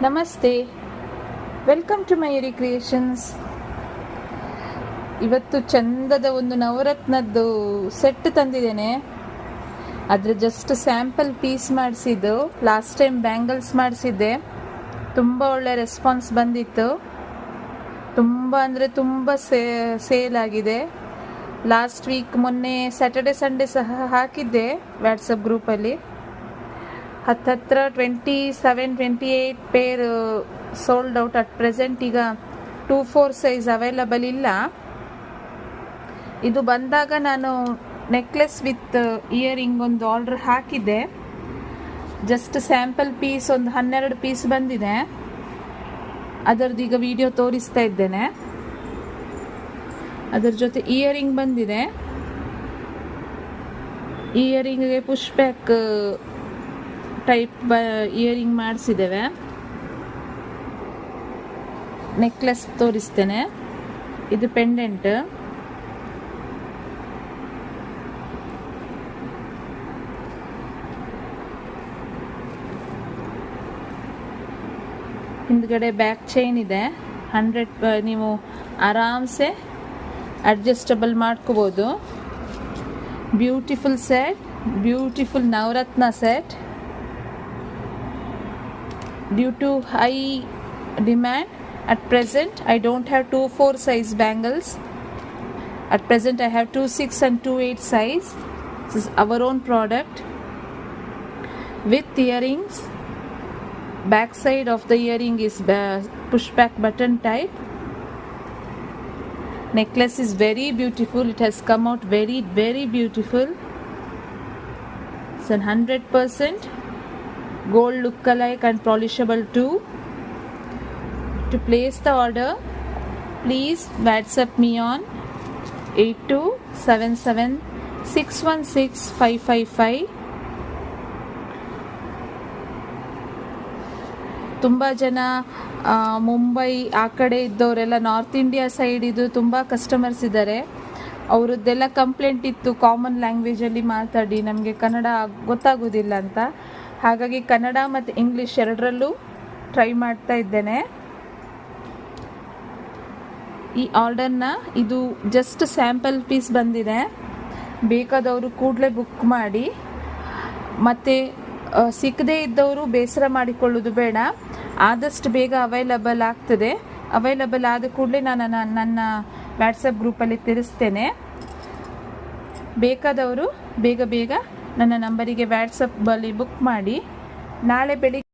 ನಮಸ್ತೆ, welcome to Mayuri creations. ಇವತ್ತು ಚಂದದ ಒಂದು ನವರತ್ನದ್ದು ಸೆಟ್ ತಂದಿದ್ದೇನೆ. ಅದ್ರ ಜಸ್ಟ್ ಸ್ಯಾಂಪಲ್ ಪೀಸ್ ಮಾಡಿಸಿದ್ದು. ಲಾಸ್ಟ್ ಟೈಮ್ ಬ್ಯಾಂಗಲ್ಸ್ ಮಾಡಿಸಿದ್ದೆ, ತುಂಬ ಒಳ್ಳೆ ರೆಸ್ಪಾನ್ಸ್ ಬಂದಿತ್ತು. ತುಂಬ ಅಂದರೆ ತುಂಬ ಸೇಲ್ ಆಗಿದೆ. ಲಾಸ್ಟ್ ವೀಕ್ ಮೊನ್ನೆ ಸ್ಯಾಟರ್ಡೆ ಸಂಡೇ ಸಹ ಹಾಕಿದ್ದೆ ವಾಟ್ಸಪ್ ಗ್ರೂಪಲ್ಲಿ. ಹತ್ತಿರ 27-28 pair sold out at present. ಈಗ 2-4 ಸೈಜ್ ಅವೈಲಬಲ್ ಇಲ್ಲ. ಇದು ಬಂದಾಗ ನಾನು ನೆಕ್ಲೆಸ್ ವಿತ್ ಇಯರಿಂಗ್ ಒಂದು ಆರ್ಡರ್ ಹಾಕಿದ್ದೆ. ಜಸ್ಟ್ ಸ್ಯಾಂಪಲ್ ಪೀಸ್ ಒಂದು 12 ಪೀಸ್ ಬಂದಿದೆ. ಅದರದ್ದು ಈಗ ವಿಡಿಯೋ ತೋರಿಸ್ತಾ ಇದ್ದೇನೆ. ಅದರ ಜೊತೆ ಇಯರಿಂಗ್ ಬಂದಿದೆ. ಇಯರಿಂಗ್ಗೆ ಪುಷ್ ಬ್ಯಾಕ್ ಟೈಪ್ ಇಯರಿಂಗ್ ಮಾಡಿಸಿದ್ದೇವೆ. ನೆಕ್ಲೆಸ್ ತೋರಿಸ್ತೇನೆ. ಇದು ಪೆಂಡೆಂಟ್. ಹಿಂದ್ಗಡೆ ಬ್ಯಾಕ್ ಚೈನ್ ಇದೆ. 100 ನೀವು ಆರಾಮ್ಸೆ ಅಡ್ಜಸ್ಟಬಲ್ ಮಾಡ್ಕೋಬೋದು. ಬ್ಯೂಟಿಫುಲ್ ಸೆಟ್, ಬ್ಯೂಟಿಫುಲ್ ನವರತ್ನ set. Due to high demand at present, I don't have 2-4 size bangles. At present I have 2-6 and 2-8 size. This is our own product with earrings. Back side of the earring is push back button type. Necklace is very beautiful. It has come out very, very beautiful. It's 100% gold look-alike and polishable too. To place the order, please WhatsApp me on 8277616555. ತುಂಬ ಜನ ಮುಂಬೈ ಆ ಕಡೆ ಇದ್ದವರೆಲ್ಲ, north India side ಇದು ತುಂಬ customers ಇದ್ದಾರೆ. ಅವರದ್ದೆಲ್ಲ complaint ಇತ್ತು, common ಲ್ಯಾಂಗ್ವೇಜಲ್ಲಿ ಮಾತಾಡಿ, ನಮಗೆ ಕನ್ನಡ ಗೊತ್ತಾಗೋದಿಲ್ಲ ಅಂತ. ಹಾಗಾಗಿ ಕನ್ನಡ ಮತ್ತು ಇಂಗ್ಲೀಷ್ ಎರಡರಲ್ಲೂ ಟ್ರೈ ಮಾಡ್ತಾ ಇದ್ದೇನೆ. ಈ ಆರ್ಡರ್ನ ಇದು ಜಸ್ಟ್ ಸ್ಯಾಂಪಲ್ ಪೀಸ್ ಬಂದಿದೆ. ಬೇಕಾದವರು ಕೂಡಲೇ ಬುಕ್ ಮಾಡಿ. ಮತ್ತು ಸಿಕ್ಕದೇ ಇದ್ದವರು ಬೇಸರ ಮಾಡಿಕೊಳ್ಳೋದು ಬೇಡ. ಆದಷ್ಟು ಬೇಗ ಅವೈಲಬಲ್ ಆಗ್ತದೆ. ಅವೈಲಬಲ್ ಆದ ಕೂಡಲೇ ನಾನು ನನ್ನ ವಾಟ್ಸಪ್ ಗ್ರೂಪಲ್ಲಿ ತಿಳಿಸ್ತೇನೆ. ಬೇಕಾದವರು ಬೇಗ ಬೇಗ ನನ್ನ ನಂಬರಿಗೆ ವಾಟ್ಸಪ್ಪಲ್ಲಿ ಬುಕ್ ಮಾಡಿ. ನಾಳೆ ಬೆಳಿಗ್ಗೆ